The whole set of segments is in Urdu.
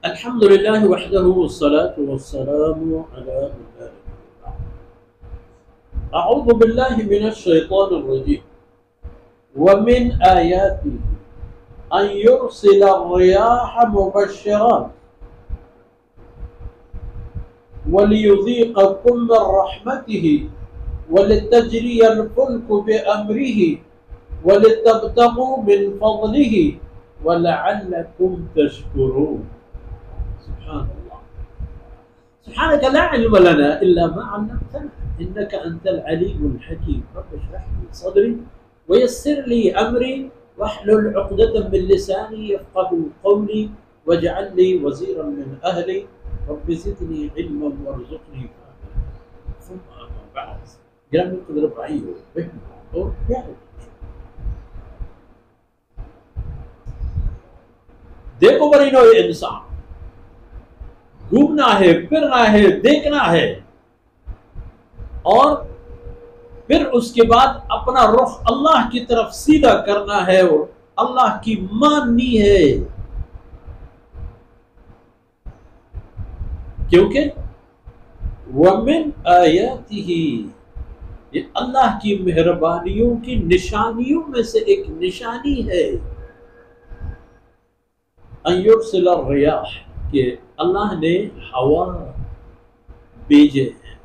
الحمد لله وحده والصلاة والسلام على من لا نبي بعده. أعوذ بالله من الشيطان الرجيم. ومن آياته أن يرسل الرياح مبشرات وليذيقكم من رحمته ولتجري الفلك بأمره ولتبتغوا من فضله ولعلكم تشكرون. سبحان الله. سبحانك لا علم لنا إلا ما علمتنا إنك أنت العليم الحكيم. رب اشرح لي صدري ويسر لي أمري واحلل عقدة من لساني يفقه قولي واجعل لي وزيرا من أهلي رب زدني علما وارزقني فهما. ثم أما بعد. جرام القدر بعيو بهم اور پیارے دیکھو برینو انسان گھومنا ہے، پھرنا ہے، دیکھنا ہے، اور پھر اس کے بعد اپنا رخ اللہ کی طرف سیدھا کرنا ہے اور اللہ کی ماننی ہے، کیونکہ وَمِنْ آیَاتِهِ یہ اللہ کی مہربانیوں کی نشانیوں میں سے ایک نشانی ہے أَن يُرْسِلَ الرِّيَاحَ کہ اللہ نے ہوا بھیجے ہیں،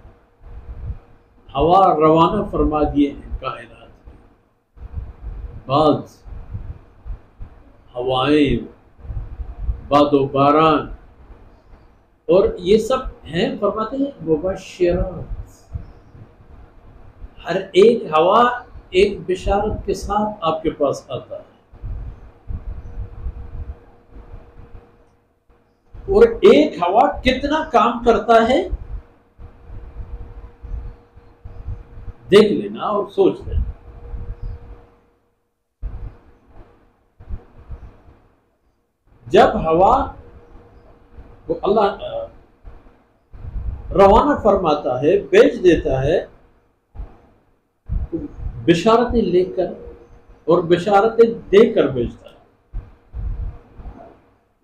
ہوا روانہ فرما دیے ہیں کائنات میں، بعض ہوائیں، باد و باران، اور یہ سب ہیں فرماتے ہیں مبشرات، ہر ایک ہوا ایک بشارت کے ساتھ آپ کے پاس آتا ہے، اور ایک ہوا کتنا کام کرتا ہے دیکھ لینا اور سوچ لینا۔ جب ہوا کو اللہ روانہ فرماتا ہے، بھیج دیتا ہے، بشارتیں لے کر اور بشارتیں دے کر بھیجتا ہے،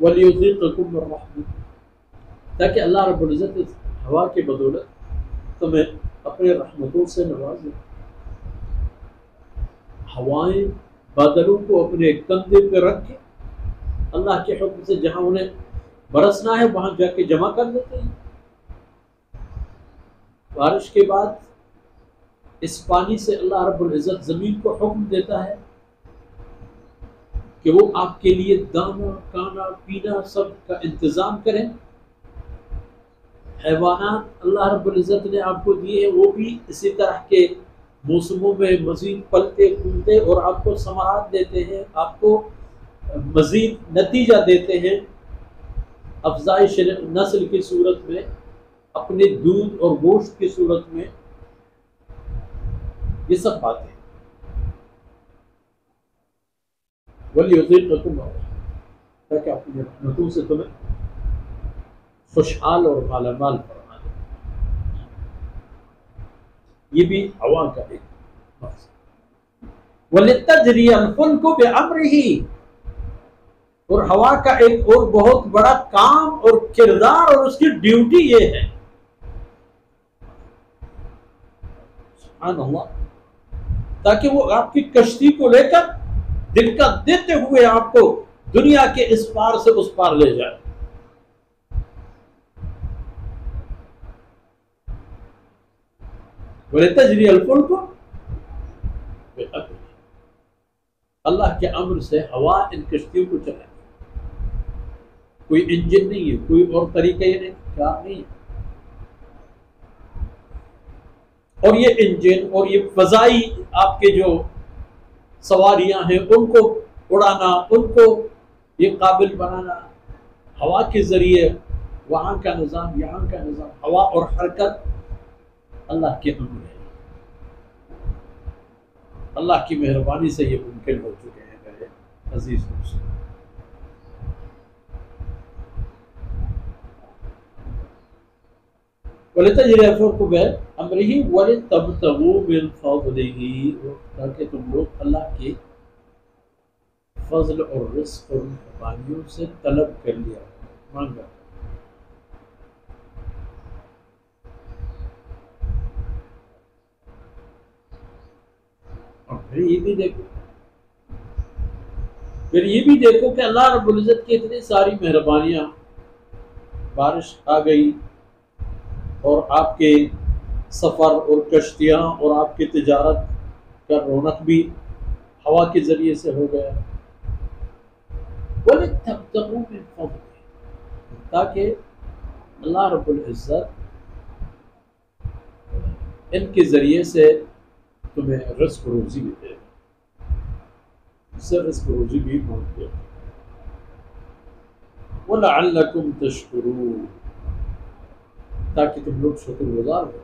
وَلِيُذِيقَكُم مِّن رَّحْمَتِهِ تاکہ اللہ رب العزت اس ہوا کی بدولت تمہیں اپنے رحمتوں سے نوازے۔ ہوائیں بادلوں کو اپنے کندھے پہ رکھ کے اللہ کے حکم سے جہاں انہیں برسنا ہے وہاں جا کے جمع کر دیتے ہیں۔ بارش کے بعد اس پانی سے اللہ رب العزت زمین کو حکم دیتا ہے کہ وہ آپ کے لیے دانا، کانا، پینا سب کا انتظام کریں۔ حیوانات اللہ رب العزت نے آپ کو دیے، وہ بھی اسی طرح کے موسموں میں مزید پلتے پھولتے اور آپ کو ثمرات دیتے ہیں، آپ کو مزید نتیجہ دیتے ہیں، افزائش نسل کی صورت میں، اپنے دودھ اور گوشت کی صورت میں، یہ سب باتیں۔ وَلِيُذِيقَكُم تاکہ اپنی رحمتوں سے تمہیں خوشحال اور مالا مال فرما دے۔ یہ بھی ہوا کا ایک مقصد۔ وَلِتَجْرِيَ الْفُلْكُ بِأَمْرِهِ اور ہوا کا ایک اور بہت بڑا کام اور کردار اور اس کی ڈیوٹی یہ ہے، سبحان اللہ، تاکہ وہ آپ کی کشتی کو لے کر دقت دیتے ہوئے آپ کو دنیا کے اس پار سے اس پار لے جائے۔ وَلِتَجْرِيَ الْفُلْكُ بِأَمْرِهِ اللہ کے امر سے ہوا ان کشتیوں کو چلائے، کوئی انجن نہیں ہے، کوئی اور طریقہ یہ نہیں، کار نہیں ہے، اور یہ انجن اور یہ فضائی آپ کے جو سواریاں ہیں ان کو اڑانا، ان کو یہ قابل بنانا، ہوا کے ذریعے وہاں کا نظام، یہاں کا نظام، ہوا اور حرکت اللہ کے امر ہے، اللہ کی مہربانی سے یہ ممکن ہو چکے ہیں میرے عزیز دوستوں۔ وَلِتَجْرِيَ الْفُلْكُ بِأَمْرِهِ وَلِتَبْتَغُوا مِنْ فَضْلِهِ تاکہ تم لوگ اللہ کے فضل اور رزق اور مہربانیوں سے طلب کر لیا۔ مانگا۔ اور پھر یہ بھی دیکھو، کہ اللہ رب العزت کی اتنی ساری مہربانیاں، بارش آ گئی اور آپ کے سفر اور کشتیاں اور آپ کی تجارت کا رونق بھی ہوا کے ذریعے سے ہو گیا۔ وَلِتَبْتَغُوا مِن فَضْلِهِ، تاکہ اللہ رب العزت ان کے ذریعے سے تمہیں رزق و روزی بھی دے، اس سے رزق و روزی بھی مانگتے ہیں۔ وَلَعَلَّكُمْ تَشْكُرُونَ، تاکہ تم لوگ شکر گزار ہو۔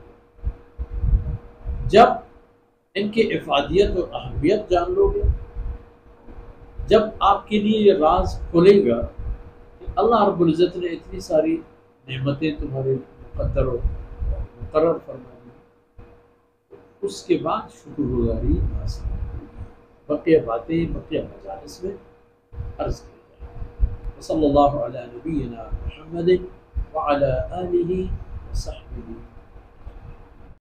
جب ان کی افادیت اور اہمیت جان لو گے، جب آپ کے لیے یہ راز کھلے گا کہ اللہ رب العزت نے اتنی ساری نعمتیں تمہارے مقرر فرما دی، اس کے بعد شکر گزاری آسان ہوگی۔ بقیہ باتیں بقیہ مجالس میں عرض کی جائیں۔ صلی اللہ علی نبینا محمد وعلی آلہ وصحبہ